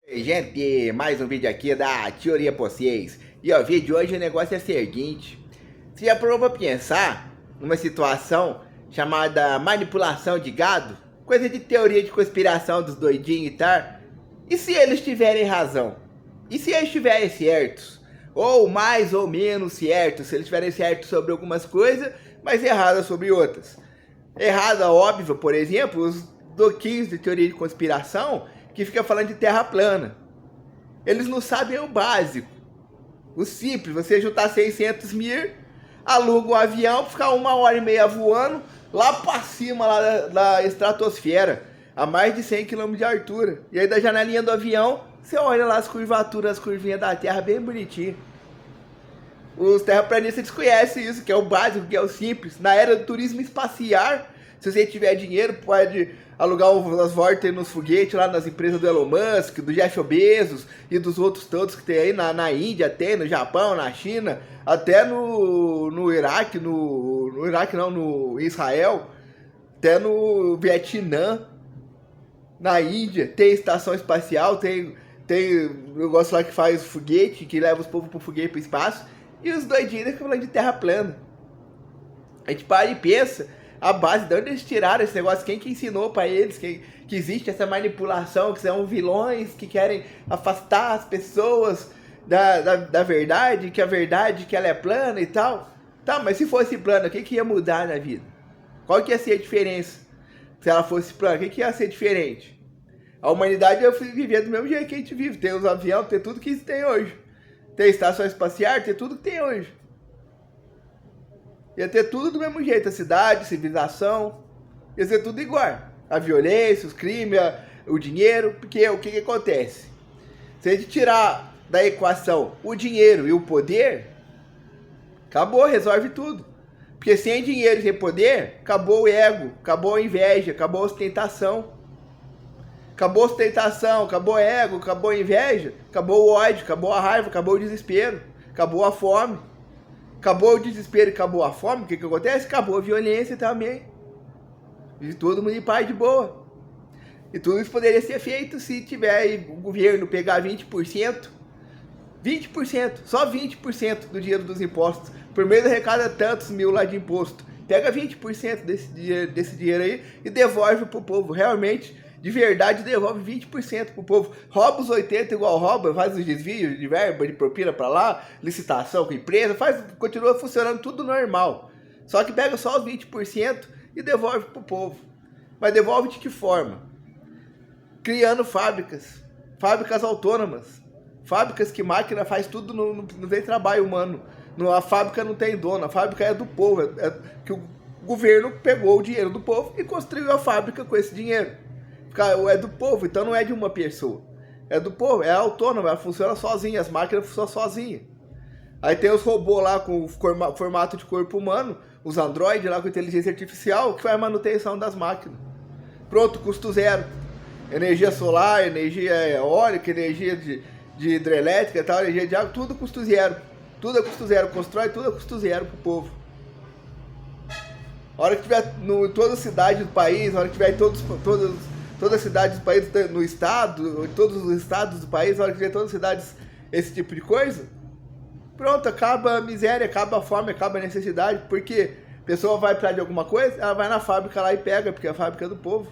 Gente, mais um vídeo aqui da Teoria pra vocês. E ó, o vídeo de hoje o negócio é o seguinte. Você já parou pra pensar numa situação chamada manipulação de gado? Coisa de teoria de conspiração dos doidinhos e tal. E se eles tiverem razão? E se eles estiverem certos? Ou mais ou menos certos, se eles estiverem certos sobre algumas coisas, mas erradas sobre outras. Errada, óbvio, por exemplo, os doquinhos de teoria de conspiração que fica falando de terra plana. Eles não sabem o básico. O simples, você juntar 600 mil, aluga um avião, ficar 1h30 voando lá para cima lá da estratosfera, a mais de 100 km de altura. E aí da janelinha do avião, você olha lá as curvaturas, as curvinhas da Terra bem bonitinho. Os terraplanistas desconhecem isso, que é o básico, que é o simples. Na era do turismo espacial, se você tiver dinheiro, pode alugar umas voltas nos foguetes lá nas empresas do Elon Musk, do Jeff Bezos e dos outros todos que tem aí na Índia, tem no Japão, na China, até no Iraque, no Iraque não, no Israel, até no Vietnã, na Índia, tem estação espacial, tem negócio lá que faz foguete, que leva os povos pro foguete pro espaço, e os doidinhos ficam falando de terra plana. A gente para e pensa, a base de onde eles tiraram esse negócio, quem que ensinou para eles que existe essa manipulação, que são vilões que querem afastar as pessoas da verdade, que a verdade que ela é plana e tal. Tá, mas se fosse plana, o que ia mudar na vida? Qual que ia ser a diferença? Se ela fosse plana, o que ia ser diferente? A humanidade ia viver do mesmo jeito que a gente vive, tem os aviões, tem tudo que isso tem hoje. Tem estação espacial, tem tudo que tem hoje. Ia ter tudo do mesmo jeito, a cidade, a civilização, ia ser tudo igual. A violência, os crimes, o dinheiro, porque o que acontece? Se a gente tirar da equação o dinheiro e o poder, acabou, resolve tudo. Porque sem dinheiro e sem poder, acabou o ego, acabou a inveja, acabou a ostentação. Acabou a ostentação, acabou o ego, acabou a inveja, acabou o ódio, acabou a raiva, acabou o desespero, acabou a fome. Acabou o desespero e acabou a fome, o que acontece? Acabou a violência também. E todo mundo em paz de boa. E tudo isso poderia ser feito se tiver o governo pegar 20%, só 20% do dinheiro dos impostos. Por mês arrecada tantos mil lá de imposto. Pega 20% desse dinheiro aí e devolve pro povo. Realmente, de verdade, devolve 20% pro povo. Rouba os 80% igual rouba, faz os desvios de verba, de propina pra lá, licitação com empresa, continua funcionando tudo normal. Só que pega só os 20% e devolve pro povo. Mas devolve de que forma? Criando fábricas autônomas. Fábricas que máquina faz tudo, não tem trabalho humano. A fábrica não tem dono, a fábrica é do povo. Que o governo pegou o dinheiro do povo e construiu a fábrica com esse dinheiro. É do povo, então não é de uma pessoa. É do povo, é autônoma, ela funciona sozinha, as máquinas funcionam sozinhas. Aí tem os robôs lá com formato de corpo humano, os androides lá com inteligência artificial, que faz a manutenção das máquinas. Pronto, custo zero. Energia solar, energia eólica, energia de hidrelétrica, tal, energia de água, tudo custo zero. Tudo é custo zero, constrói tudo é custo zero pro povo. A hora que tiver em toda a cidade do país, a hora que tiver em todas as cidades do país, no estado, em todos os estados do país, a hora que tiver todas as cidades, esse tipo de coisa, pronto, acaba a miséria, acaba a fome, acaba a necessidade, porque a pessoa vai precisar de alguma coisa, ela vai na fábrica lá e pega, porque a fábrica é do povo.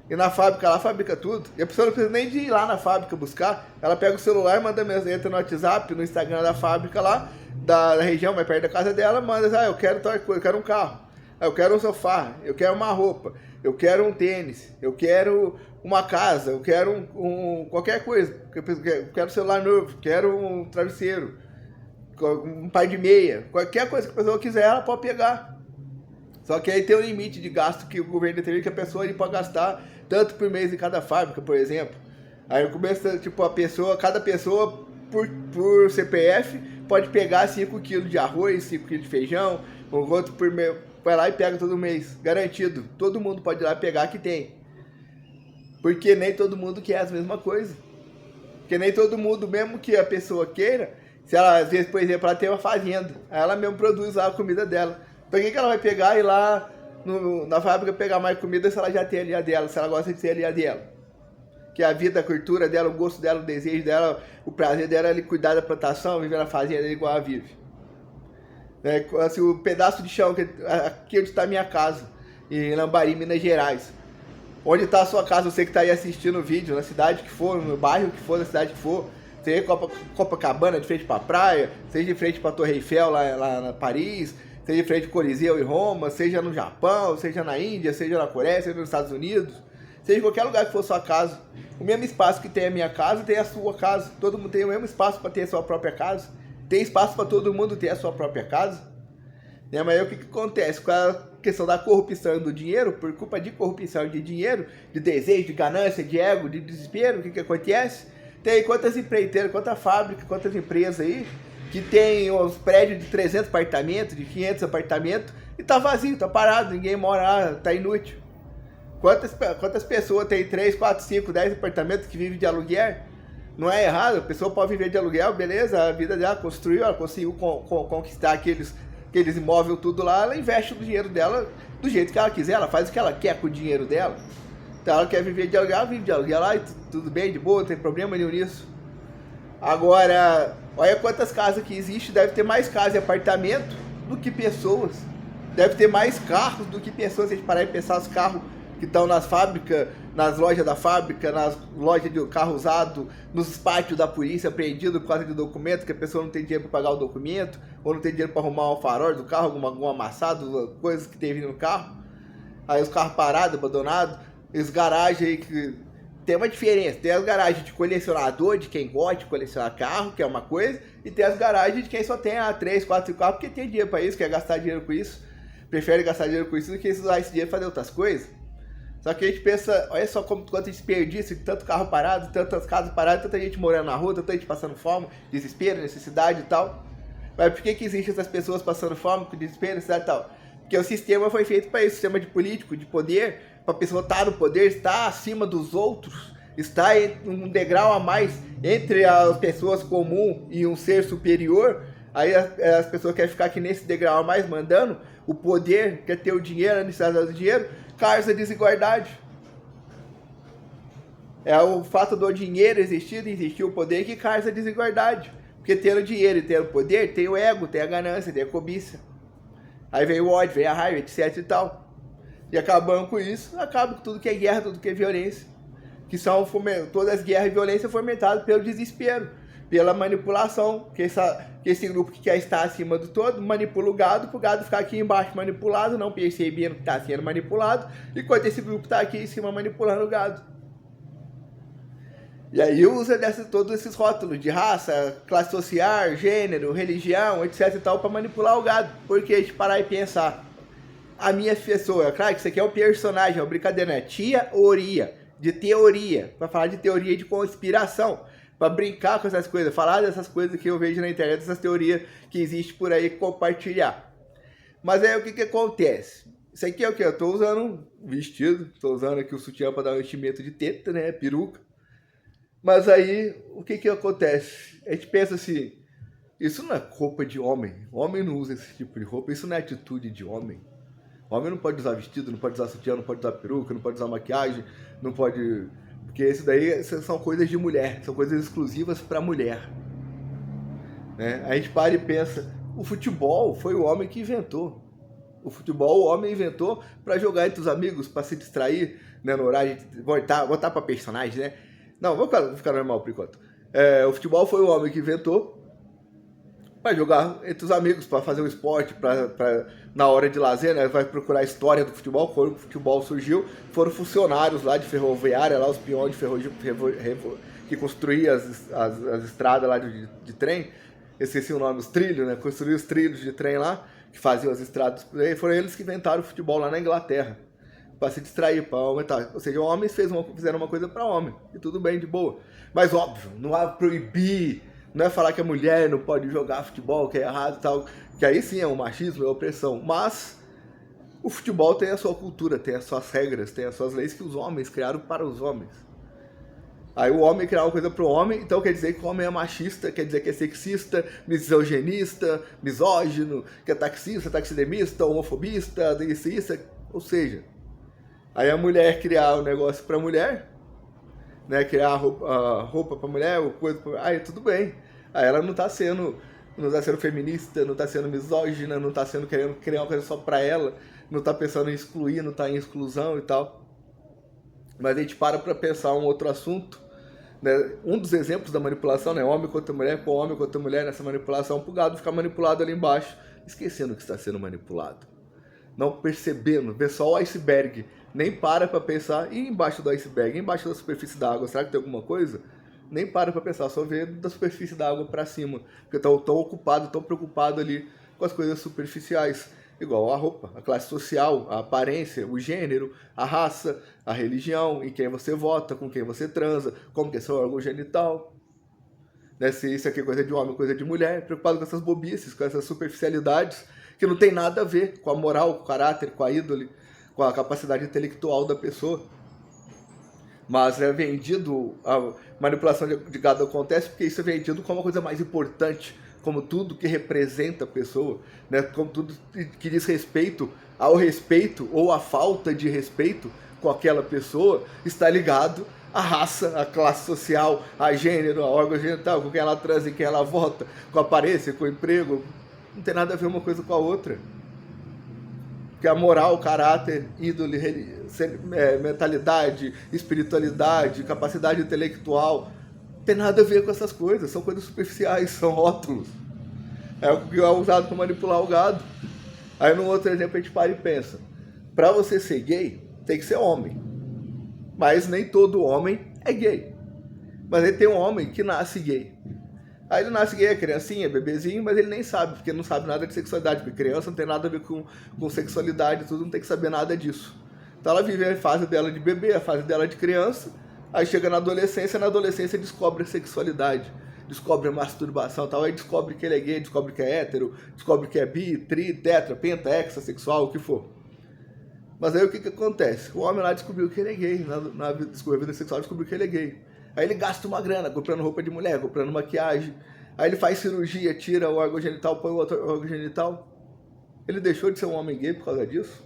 E na fábrica lá, fabrica tudo. E a pessoa não precisa nem de ir lá na fábrica buscar, ela pega o celular, manda mensagem, entra no WhatsApp, no Instagram da fábrica lá, da região mais perto da casa dela, manda, eu quero tal coisa, eu quero um carro, eu quero um sofá, eu quero uma roupa, eu quero um tênis, eu quero uma casa, eu quero qualquer coisa, eu quero um celular novo, quero um travesseiro, um par de meia, qualquer coisa que a pessoa quiser, ela pode pegar. Só que aí tem um limite de gasto que o governo determina que a pessoa pode gastar tanto por mês em cada fábrica, por exemplo. Aí começa, tipo, cada pessoa por CPF pode pegar 5 kg de arroz, 5 kg de feijão, o outro por mês. Vai lá e pega todo mês, garantido. Todo mundo pode ir lá pegar que tem. Porque nem todo mundo quer as mesmas coisas. Porque nem todo mundo, mesmo que a pessoa queira, se ela, às vezes, por exemplo, ela tem uma fazenda, aí ela mesmo produz lá a comida dela. Pra que ela vai pegar e ir lá na fábrica pegar mais comida se ela já tem ali a dela, se ela gosta de ter ali a dela? que a vida, a cultura dela, o gosto dela, o desejo dela, o prazer dela é ali cuidar da plantação, viver na fazenda igual ela vive. Assim, o pedaço de chão, aqui onde está a minha casa, em Lambari, Minas Gerais. Onde está a sua casa, você que está aí assistindo o vídeo, na cidade que for, no bairro que for, na cidade que for, seja Copacabana, de frente para a praia, seja de frente para a Torre Eiffel, lá na Paris, seja de frente ao Coliseu em Roma, seja no Japão, seja na Índia, seja na Coreia, seja nos Estados Unidos, seja em qualquer lugar que for sua casa. O mesmo espaço que tem a minha casa, tem a sua casa. Todo mundo tem o mesmo espaço para ter a sua própria casa. Tem espaço para todo mundo ter a sua própria casa. Mas aí o que acontece com a questão da corrupção do dinheiro? Por culpa de corrupção de dinheiro, de desejo, de ganância, de ego, de desespero, o que acontece? Tem quantas empreiteiras, quantas fábricas, quantas empresas aí que tem os prédios de 300 apartamentos, de 500 apartamentos e tá vazio, tá parado, ninguém mora lá, tá inútil. Quantas pessoas tem 3, 4, 5, 10 apartamentos que vivem de aluguel? Não é errado, a pessoa pode viver de aluguel, beleza, a vida dela construiu, ela conseguiu conquistar aqueles imóveis tudo lá, ela investe o dinheiro dela do jeito que ela quiser, ela faz o que ela quer com o dinheiro dela. Então ela quer viver de aluguel, ela vive de aluguel lá e tudo bem, de boa, não tem problema nenhum nisso. Agora, olha quantas casas que existem, deve ter mais casas e apartamento do que pessoas. Deve ter mais carros do que pessoas, se a gente parar e pensar os carros que estão nas fábricas, nas lojas da fábrica, nas lojas de carro usado, nos pátios da polícia apreendido por causa de documento, que a pessoa não tem dinheiro para pagar o documento, ou não tem dinheiro para arrumar o farol do carro, algum amassado, coisas que tem vindo no carro. Aí os carros parados, abandonados, as garagens aí que tem uma diferença. Tem as garagens de colecionador, de quem gosta de colecionar carro, que é uma coisa, e tem as garagens de quem só tem 3, 4, 5 carros, porque tem dinheiro para isso, quer gastar dinheiro com isso, prefere gastar dinheiro com isso do que usar esse dinheiro para fazer outras coisas. Só que a gente pensa, olha só quanto desperdício, tanto carro parado, tantas casas paradas, tanta gente morando na rua, tanta gente passando fome, desespero, necessidade e tal. Mas por que existem essas pessoas passando fome, com desespero, necessidade e tal? Porque o sistema foi feito para isso, o sistema de político, de poder, para a pessoa estar no poder, estar acima dos outros, estar em um degrau a mais entre as pessoas comuns e um ser superior. Aí as pessoas querem ficar aqui nesse degrau a mais, mandando o poder, quer ter o dinheiro, a necessidade do dinheiro, causa desigualdade. É o fato do dinheiro existir o poder que causa desigualdade. Porque tendo dinheiro e tendo poder, tem o ego, tem a ganância, tem a cobiça. Aí vem o ódio, vem a raiva, etc e tal. E acabando com isso, acaba com tudo que é guerra, tudo que é violência. Que são todas as guerras e violência fomentadas pelo desespero, pela manipulação, que esse grupo que quer estar acima do todo manipula o gado, para o gado ficar aqui embaixo manipulado, não percebendo que está sendo manipulado, enquanto esse grupo está aqui em cima manipulando o gado. E aí usa todos esses rótulos de raça, classe social, gênero, religião, etc e tal, para manipular o gado. Porque a gente parar e pensar, a minha pessoa, claro que isso aqui é um personagem, é uma brincadeira, né? Teoria, de teoria, para falar de teoria de conspiração, para brincar com essas coisas, falar dessas coisas que eu vejo na internet, essas teorias que existem por aí, compartilhar. Mas aí o que acontece? Isso aqui é o que? Eu estou usando um vestido, estou usando aqui o sutiã para dar um enchimento de teta, né, peruca. Mas aí, o que acontece? A gente pensa assim, isso não é roupa de homem, homem não usa esse tipo de roupa, isso não é atitude de homem. Homem não pode usar vestido, não pode usar sutiã, não pode usar peruca, não pode usar maquiagem, não pode... Porque isso daí são coisas de mulher, são coisas exclusivas para mulher. Né? A gente para e pensa, o futebol foi o homem que inventou. O futebol o homem inventou para jogar entre os amigos, para se distrair, né, no horário de voltar para personagem, né? Não, vou ficar normal por enquanto. O futebol foi o homem que inventou para jogar entre os amigos, para fazer um esporte, na hora de lazer, né? Vai procurar a história do futebol, quando o futebol surgiu, foram funcionários lá de ferroviária, lá os peões de que construíam as estradas lá de trem, esqueci o nome, os trilhos, né? Construíam os trilhos de trem lá, que faziam as estradas, foram eles que inventaram o futebol lá na Inglaterra, para se distrair, para aumentar. Ou seja, homens fizeram uma coisa para homem, e tudo bem, de boa. Mas óbvio, não é proibir, não é falar que a mulher não pode jogar futebol, que é errado e tal, que aí sim é um machismo, é opressão. Mas o futebol tem a sua cultura, tem as suas regras, tem as suas leis que os homens criaram para os homens. Aí o homem criar uma coisa para o homem, então quer dizer que o homem é machista, quer dizer que é sexista, misoginista, misógino, que é taxista, taxidermista, homofobista, isso, ou seja... Aí a mulher criar um negócio pra mulher, né, criar a roupa para mulher, ou coisa pra... Aí tudo bem. Aí ela não tá sendo feminista, não tá sendo misógina, não tá sendo querendo criar uma coisa só para ela, não tá pensando em excluir, não tá em exclusão e tal. Mas a gente para pensar um outro assunto, né? Um dos exemplos da manipulação, né? Homem contra mulher, com homem contra mulher nessa manipulação, pro gado ficar manipulado ali embaixo, esquecendo que está sendo manipulado. Não percebendo, vê só o iceberg, nem para pensar, e embaixo do iceberg, embaixo da superfície da água, será que tem alguma coisa? Nem para pensar, só vê da superfície da água para cima, porque estão tão ocupado, tão preocupado ali com as coisas superficiais. Igual a roupa, a classe social, a aparência, o gênero, a raça, a religião, em quem você vota, com quem você transa, como que é seu órgão genital, né? Se isso aqui é coisa de homem, coisa de mulher, preocupado com essas bobices, com essas superficialidades, que não tem nada a ver com a moral, com o caráter, com a índole, com a capacidade intelectual da pessoa. Mas é vendido, a manipulação de gado acontece porque isso é vendido como a coisa mais importante, como tudo que representa a pessoa, né? Como tudo que diz respeito ao respeito ou à falta de respeito com aquela pessoa está ligado à raça, à classe social, a gênero, a órgão genital, com quem ela transa e quem ela vota, com a aparência, com o emprego. Não tem nada a ver uma coisa com a outra. Porque a moral, caráter, índole, mentalidade, espiritualidade, capacidade intelectual, não tem nada a ver com essas coisas, são coisas superficiais, são rótulos. É o que é usado para manipular o gado. Aí no outro exemplo a gente para e pensa, para você ser gay, tem que ser homem. Mas nem todo homem é gay. Mas aí tem um homem que nasce gay. Aí ele nasce gay, é criancinha, bebezinho, mas ele nem sabe, porque não sabe nada de sexualidade, porque criança não tem nada a ver com sexualidade, tudo, não tem que saber nada disso. Então ela vive a fase dela de bebê, a fase dela de criança, aí chega na adolescência descobre a sexualidade, descobre a masturbação e tal, aí descobre que ele é gay, descobre que é hétero, descobre que é bi, tri, tetra, penta, hexa, sexual, o que for. Mas aí o que acontece? O homem lá descobriu que ele é gay, na vida sexual descobriu que ele é gay. Aí ele gasta uma grana comprando roupa de mulher, comprando maquiagem. Aí ele faz cirurgia, tira o órgão genital, põe o outro órgão genital. Ele deixou de ser um homem gay por causa disso?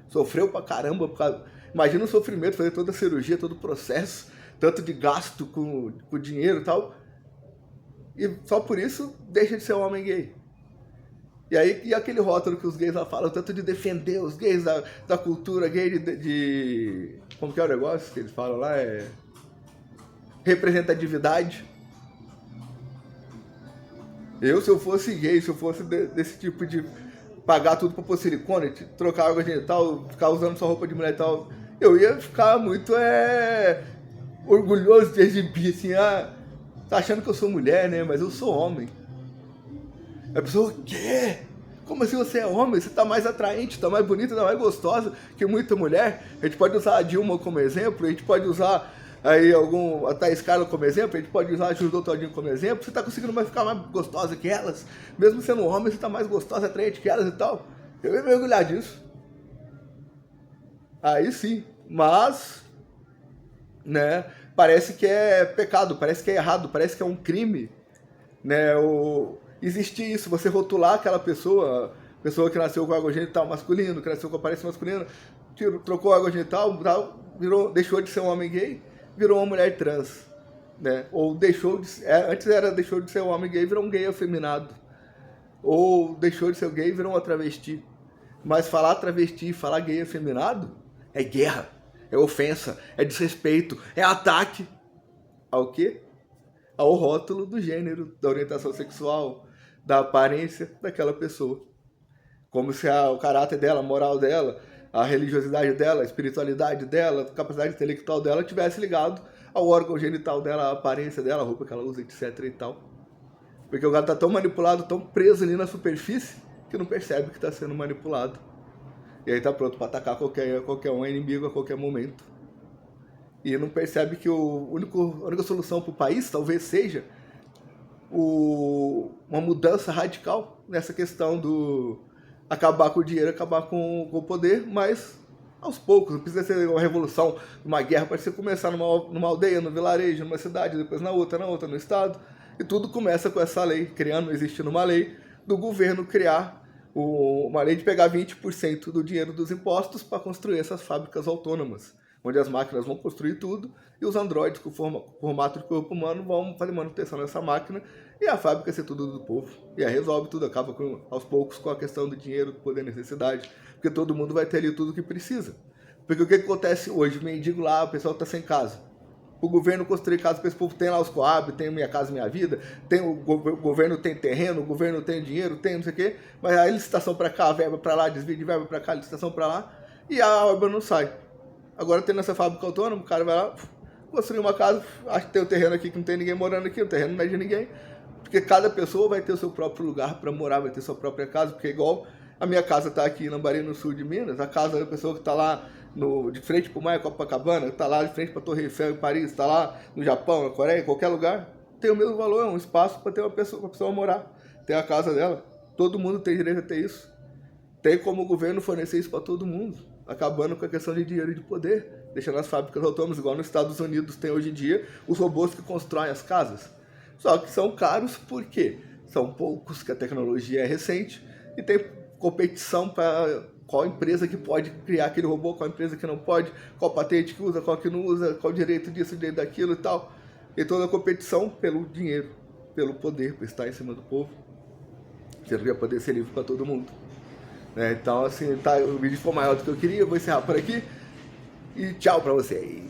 Sofreu pra caramba por causa... Imagina o sofrimento, fazer toda a cirurgia, todo o processo, tanto de gasto com dinheiro e tal. E só por isso deixa de ser um homem gay. E aí, e aquele rótulo que os gays lá falam, tanto de defender os gays da cultura gay, de... Como que é o negócio que eles falam lá? Representatividade. Se eu fosse gay, se eu fosse desse tipo de pagar tudo pra pôr silicone, trocar água genital, ficar usando só roupa de mulher e tal, eu ia ficar muito orgulhoso de exibir, assim, tá achando que eu sou mulher, né, mas eu sou homem. A pessoa, o quê? Como assim você é homem? Você tá mais atraente, tá mais bonita, tá mais gostosa que muita mulher? A gente pode usar a Dilma como exemplo, a gente pode usar aí a Thaís Carla como exemplo, a gente pode usar a Judô Todinho como exemplo. Você tá conseguindo ficar mais gostosa que elas? Mesmo sendo homem, você tá mais gostosa, atraente que elas e tal. Eu ia mergulhar disso. Aí sim, mas, né, parece que é pecado, parece que é errado, parece que é um crime, né, existir isso, você rotular aquela pessoa que nasceu com órgão genital masculino, que nasceu com aparência masculina, trocou órgão genital, deixou de ser um homem gay, virou uma mulher trans, né? Ou deixou de ser um homem gay, virou um gay afeminado. Ou deixou de ser gay, virou uma travesti. Mas falar travesti e falar gay afeminado é guerra, é ofensa, é desrespeito, é ataque ao quê? Ao rótulo do gênero, da orientação sexual, da aparência daquela pessoa. Como se o caráter dela, a moral dela, a religiosidade dela, a espiritualidade dela, a capacidade intelectual dela tivesse ligado ao órgão genital dela, a aparência dela, a roupa que ela usa, etc e tal. Porque o gato tá tão manipulado, tão preso ali na superfície, que não percebe que está sendo manipulado. E aí tá pronto para atacar qualquer um inimigo a qualquer momento. E não percebe que a única solução para o país talvez seja uma mudança radical nessa questão do acabar com o dinheiro, acabar com o poder, mas aos poucos. Não precisa ser uma revolução, uma guerra, pode ser começar numa aldeia, no vilarejo, numa cidade, depois na outra, no estado. E tudo começa com essa lei, existindo uma lei do governo criar uma lei de pegar 20% do dinheiro dos impostos para construir essas fábricas autônomas. onde as máquinas vão construir tudo e os androides com formato de corpo humano vão fazer manutenção nessa máquina e a fábrica ser tudo do povo. E aí resolve tudo, acaba aos poucos com a questão do dinheiro, do poder, necessidade, porque todo mundo vai ter ali tudo que precisa. Porque o que acontece hoje? O mendigo lá, o pessoal está sem casa. O governo construir casa para esse povo, tem lá os Coab, tem Minha Casa Minha Vida, tem o governo tem terreno, o governo tem dinheiro, tem não sei o quê, mas a licitação para cá, a verba para lá, desvio de verba para cá, licitação para lá, e a obra não sai. Agora tendo essa fábrica autônoma, o cara vai lá, construir uma casa, acha que tem um terreno aqui que não tem ninguém morando aqui, o terreno não é de ninguém, porque cada pessoa vai ter o seu próprio lugar para morar, vai ter sua própria casa, porque igual a minha casa está aqui em Lambari, no sul de Minas, a casa da pessoa que está lá de frente para o mar, Copacabana, está lá de frente para a Torre Eiffel em Paris, está lá no Japão, na Coreia, em qualquer lugar, tem o mesmo valor, é um espaço para ter uma pessoa, pra pessoa morar, ter a casa dela. Todo mundo tem direito a ter isso. Tem como o governo fornecer isso para todo mundo, acabando com a questão de dinheiro e de poder, deixando as fábricas autônomas, igual nos Estados Unidos tem hoje em dia, os robôs que constroem as casas. Só que são caros porque são poucos, que a tecnologia é recente, e tem competição para qual empresa que pode criar aquele robô, qual empresa que não pode, qual patente que usa, qual que não usa, qual direito disso, direito daquilo e tal. E toda a competição pelo dinheiro, pelo poder, por estar em cima do povo. Você não ia poder ser livre para todo mundo. Então, assim, tá, o vídeo ficou maior do que eu queria, eu vou encerrar por aqui. E tchau para vocês.